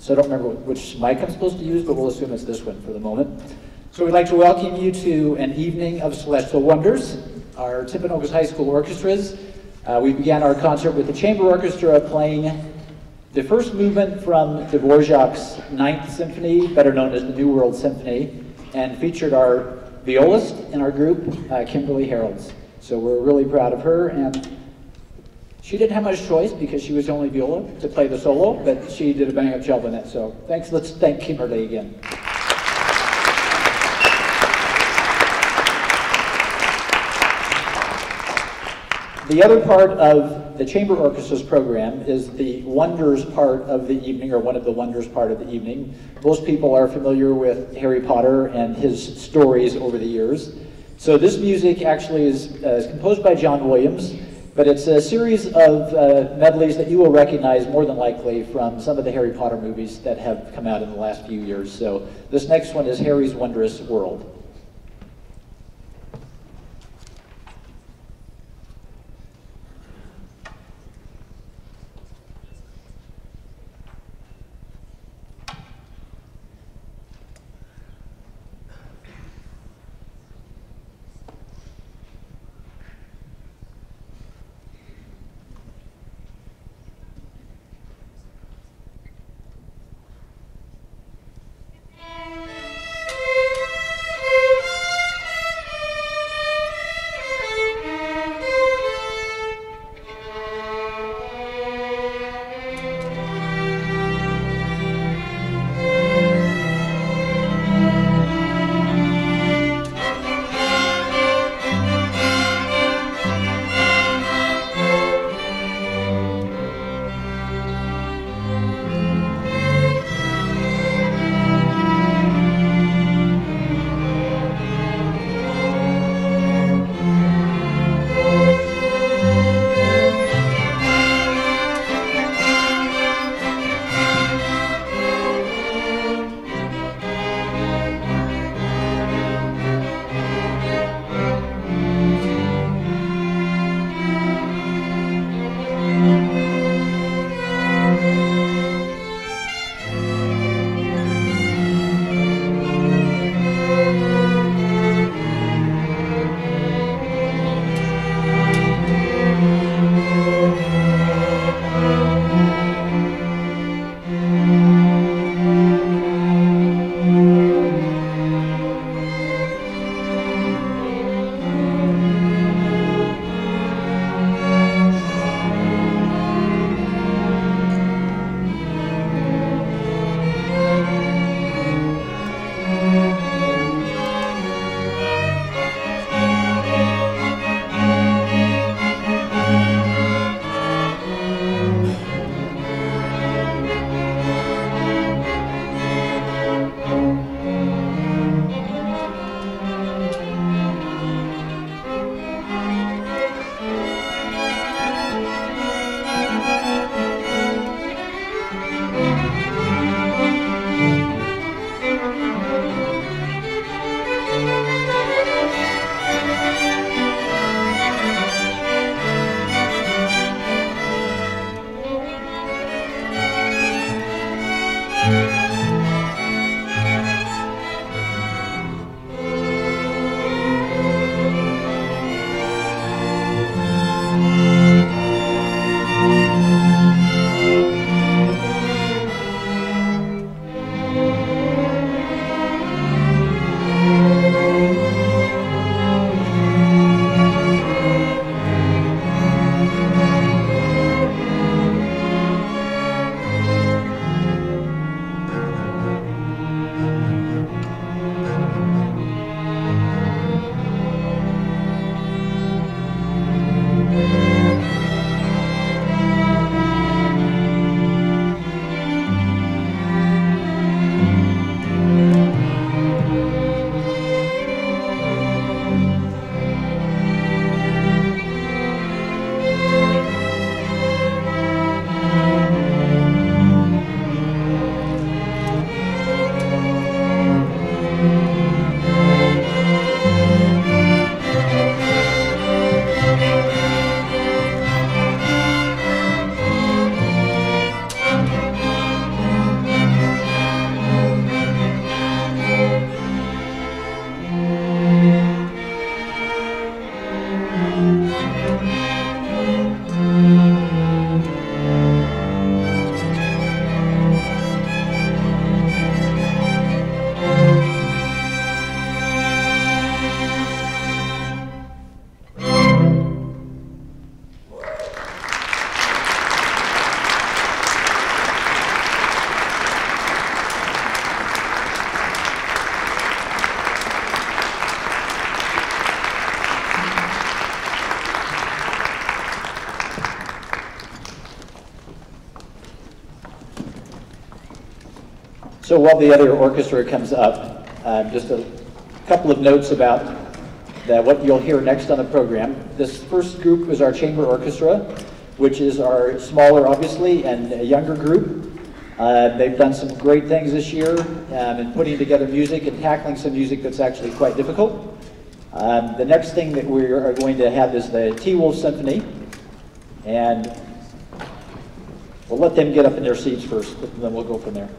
So I don't remember which mic I'm supposed to use, but we'll assume it's this one for the moment. So we'd like to welcome you to an evening of celestial wonders, our Timpanogos High School orchestras. We began our concert with the chamber orchestra playing the first movement from Dvorak's Ninth Symphony, better known as the New World Symphony, and featured our violist in our group, Kimberly Harolds. So we're really proud of her, and she didn't have much choice because she was the only viola to play the solo, but she did a bang-up job on it. So thanks. Let's thank Kimberly again. The other part of the chamber orchestra's program is the wonders part of the evening, or one of the wonders part of the evening. Most people are familiar with Harry Potter and his stories over the years. So this music actually is composed by John Williams, but it's a series of medleys that you will recognize more than likely from some of the Harry Potter movies that have come out in the last few years. So this next one is Harry's Wondrous World. So while the other orchestra comes up, just a couple of notes about what you'll hear next on the program. This first group is our chamber orchestra, which is our smaller, obviously, and a younger group. They've done some great things this year in putting together music and tackling some music that's actually quite difficult. The next thing that we are going to have is the T-Wolf Symphony, and we'll let them get up in their seats first, and then we'll go from there.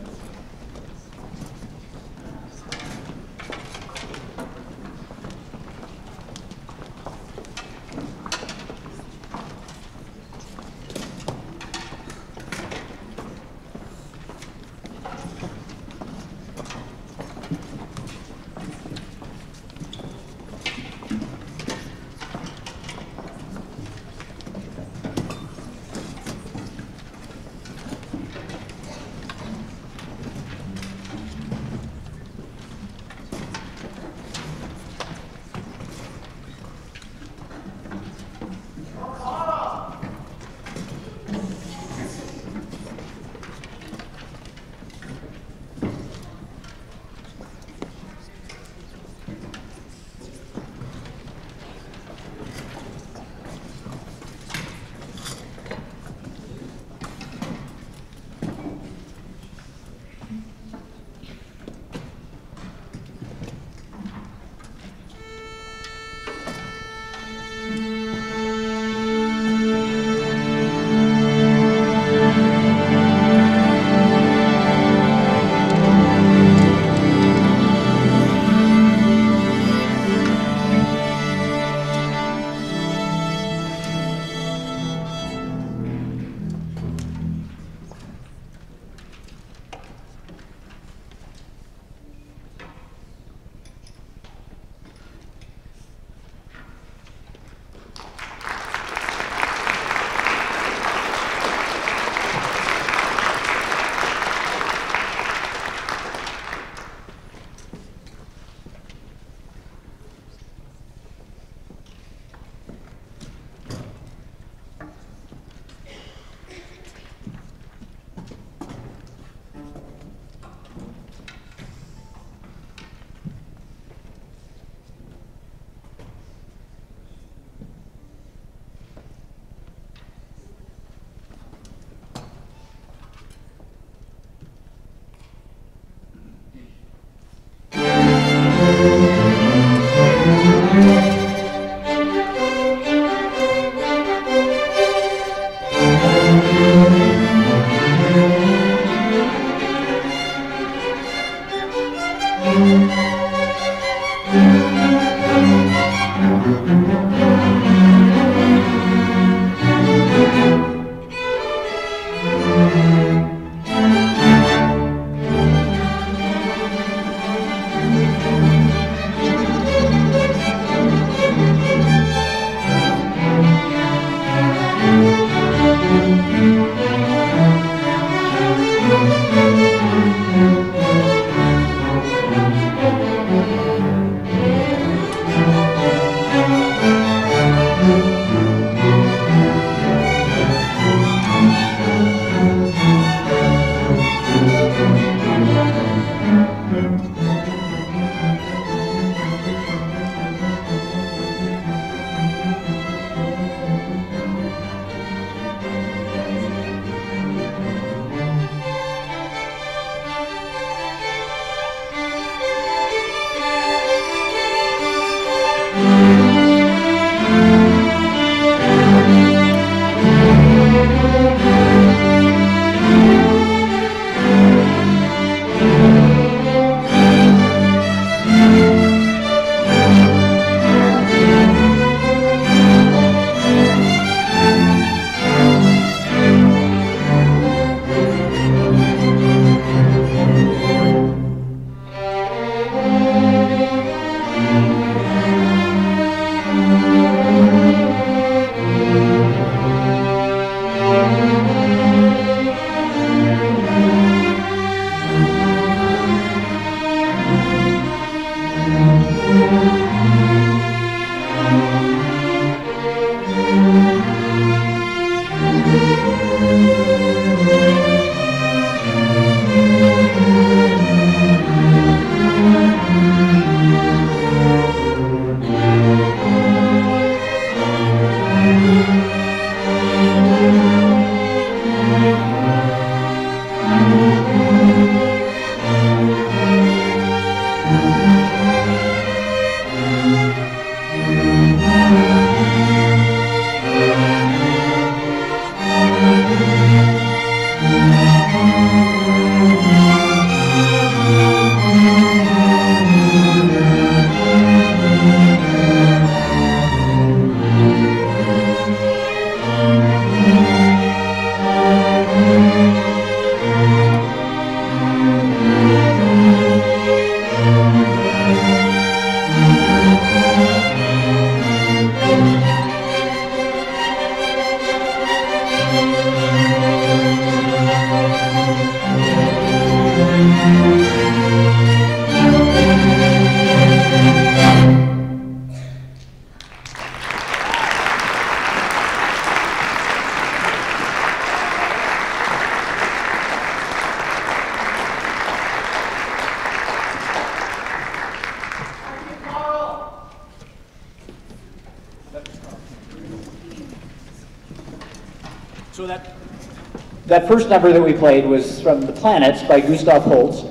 So that first number that we played was from The Planets by Gustav Holst.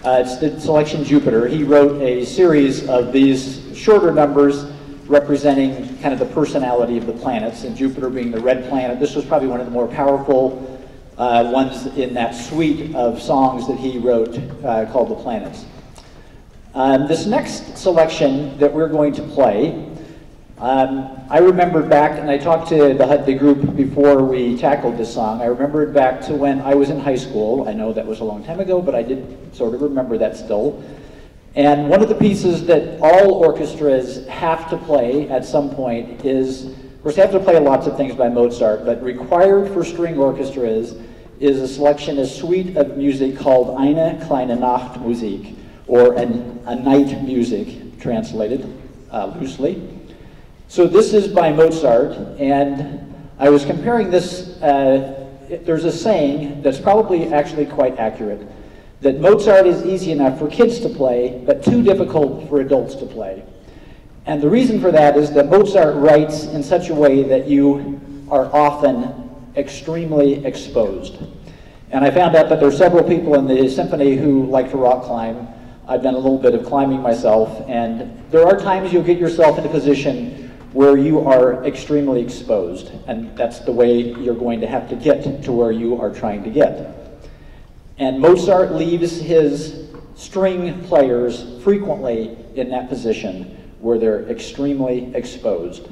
It's the selection Jupiter. He wrote a series of these shorter numbers representing kind of the personality of the planets, and Jupiter being the red planet. This was probably one of the more powerful ones in that suite of songs that he wrote called The Planets. This next selection that we're going to play, I remembered back, and I talked to the group before we tackled this song, I remembered back to when I was in high school. I know that was a long time ago, but I did sort of remember that still. And one of the pieces that all orchestras have to play at some point is, of course, they have to play lots of things by Mozart, but required for string orchestras is a selection, a suite of music called Eine kleine Nachtmusik, or a night music, translated loosely. So this is by Mozart, and I was comparing this, there's a saying that's probably actually quite accurate, that Mozart is easy enough for kids to play, but too difficult for adults to play. And the reason for that is that Mozart writes in such a way that you are often extremely exposed. And I found out that there are several people in the symphony who like to rock climb. I've done a little bit of climbing myself, and there are times you'll get yourself in a position where you are extremely exposed, and that's the way you're going to have to get to where you are trying to get. And Mozart leaves his string players frequently in that position where they're extremely exposed.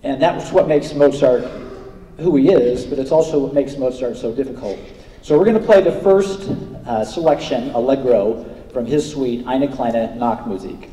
And that's what makes Mozart who he is, but it's also what makes Mozart so difficult. So we're going to play the first selection, Allegro, from his suite, Eine kleine Nachtmusik.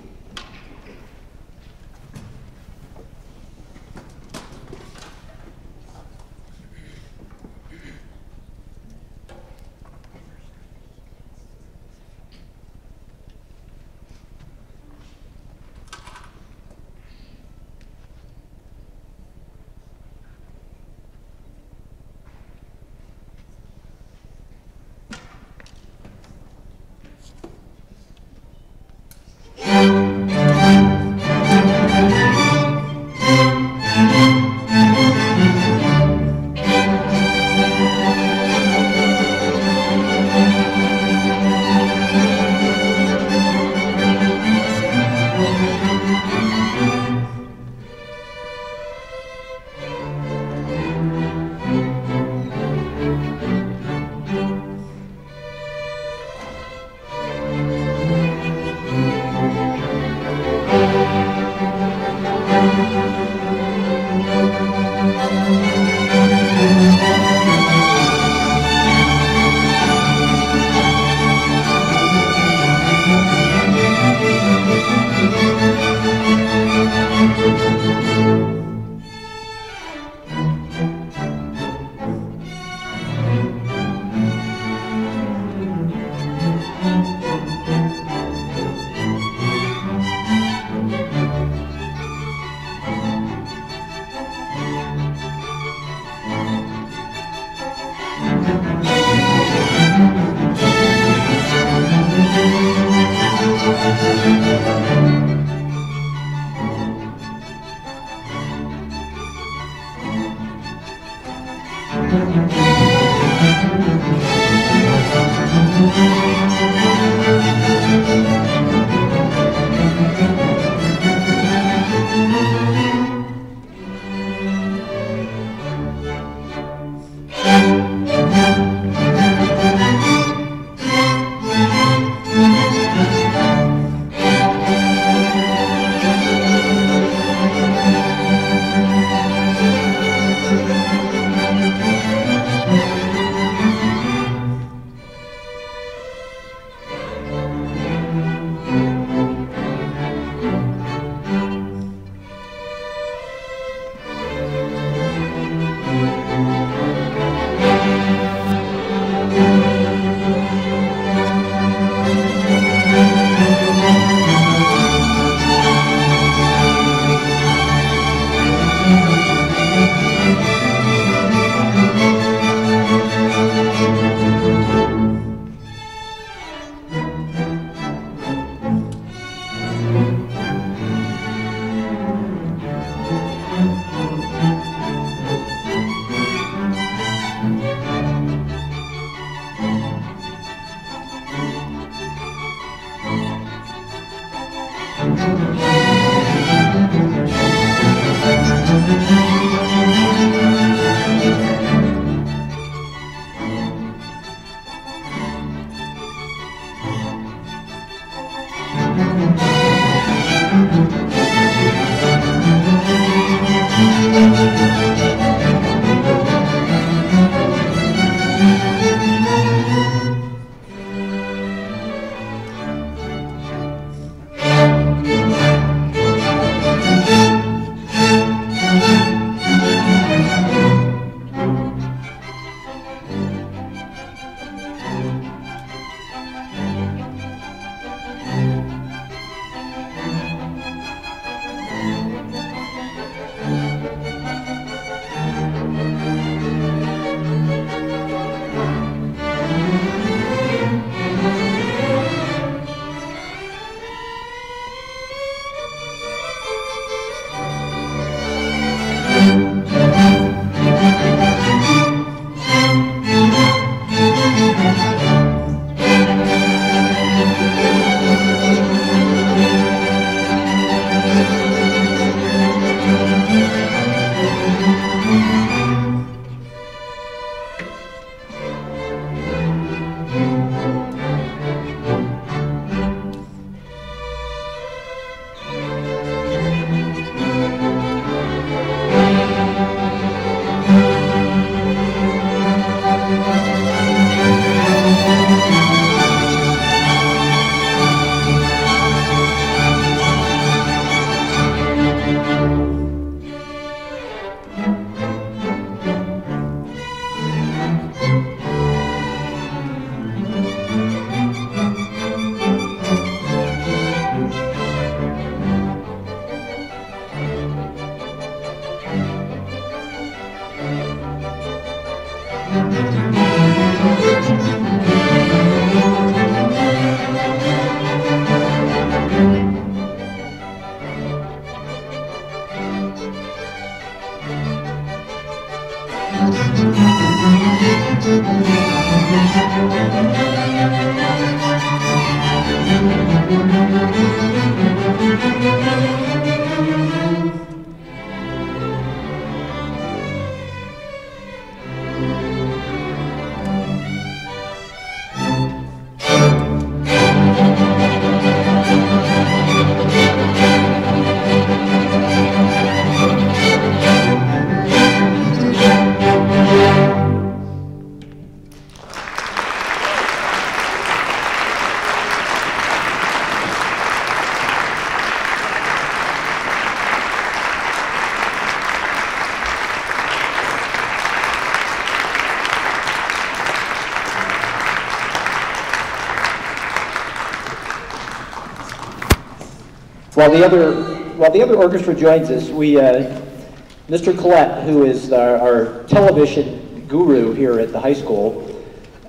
While the other orchestra joins us, Mr. Collette, who is our television guru here at the high school,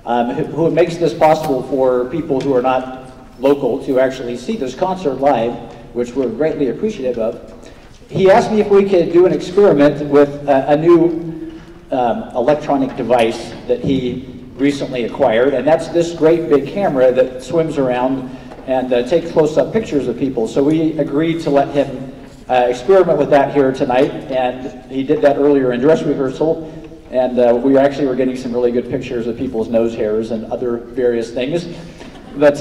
who makes this possible for people who are not local to actually see this concert live, which we're greatly appreciative of. He asked me if we could do an experiment with a new electronic device that he recently acquired, and that's this great big camera that swims around and takes close-up pictures of people. So we agreed to let him experiment with that here tonight, and he did that earlier in dress rehearsal, and we actually were getting some really good pictures of people's nose hairs and other various things. But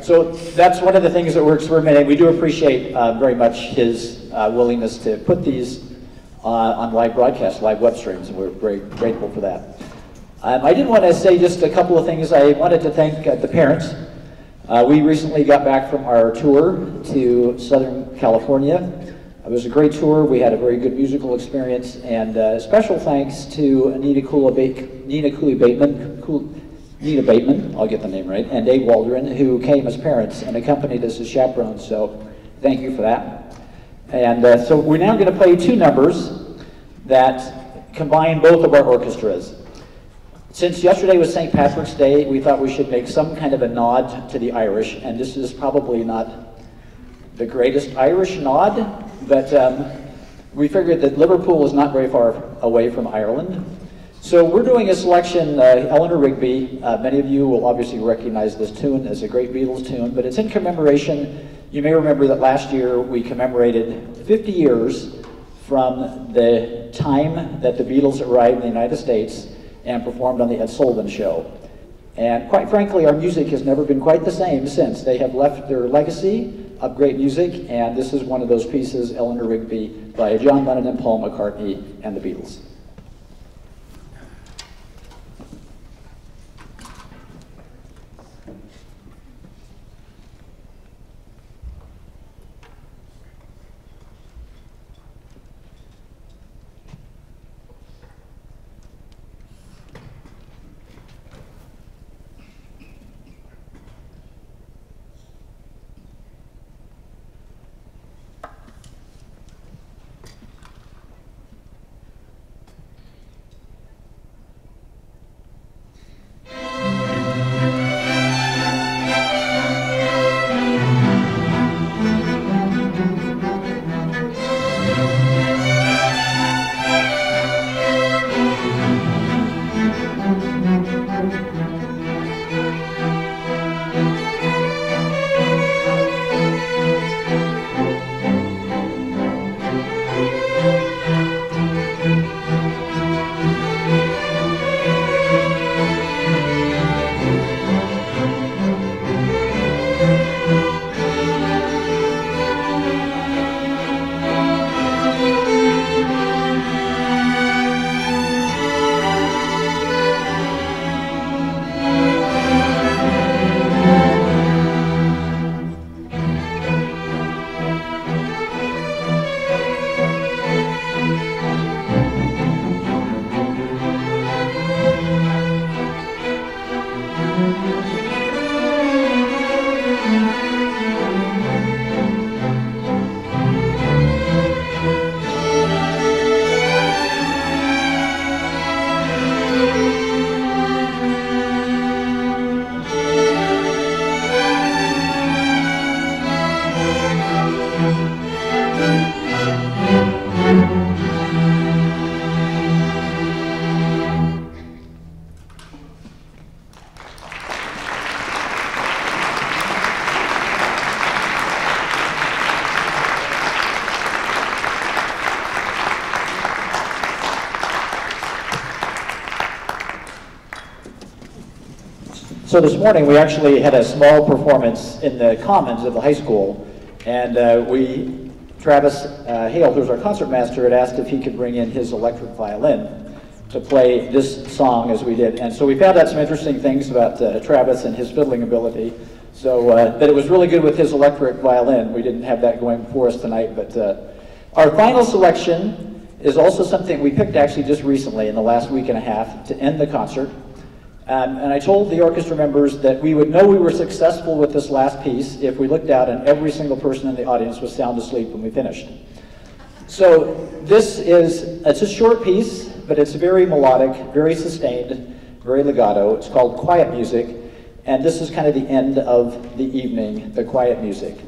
so that's one of the things that we're experimenting. We do appreciate very much his willingness to put these on live broadcast, live web streams, and we're very grateful for that. I did want to say just a couple of things. I wanted to thank the parents. We recently got back from our tour to Southern California. It was a great tour. We had a very good musical experience, and special thanks to Nina Bateman, I'll get the name right, and Dave Waldron, who came as parents and accompanied us as chaperones, so thank you for that. And so we're now going to play two numbers that combine both of our orchestras. Since yesterday was St. Patrick's Day, we thought we should make some kind of a nod to the Irish, and this is probably not the greatest Irish nod, but we figured that Liverpool is not very far away from Ireland. So we're doing a selection, Eleanor Rigby. Many of you will obviously recognize this tune as a great Beatles tune, but it's in commemoration. You may remember that last year we commemorated 50 years from the time that the Beatles arrived in the United States and performed on the Ed Sullivan Show. And quite frankly, our music has never been quite the same since. They have left their legacy of great music, and this is one of those pieces, Eleanor Rigby, by John Lennon and Paul McCartney and the Beatles. So this morning we actually had a small performance in the Commons of the high school, and Travis Hale, who's our concertmaster, had asked if he could bring in his electric violin to play this song as we did. And so we found out some interesting things about Travis and his fiddling ability. So that it was really good with his electric violin. We didn't have that going for us tonight, but our final selection is also something we picked actually just recently in the last week and a half to end the concert. And I told the orchestra members that we would know we were successful with this last piece if we looked out and every single person in the audience was sound asleep when we finished. So it's a short piece, but it's very melodic, very sustained, very legato. It's called Quiet Music, and this is kind of the end of the evening, the quiet music.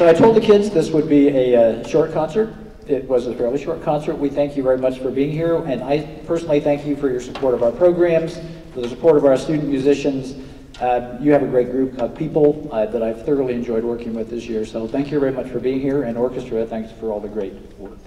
So I told the kids this would be a short concert. It was a fairly short concert. We thank you very much for being here, and I personally thank you for your support of our programs, for the support of our student musicians. You have a great group of people that I've thoroughly enjoyed working with this year, so thank you very much for being here, and Orchestra, thanks for all the great work.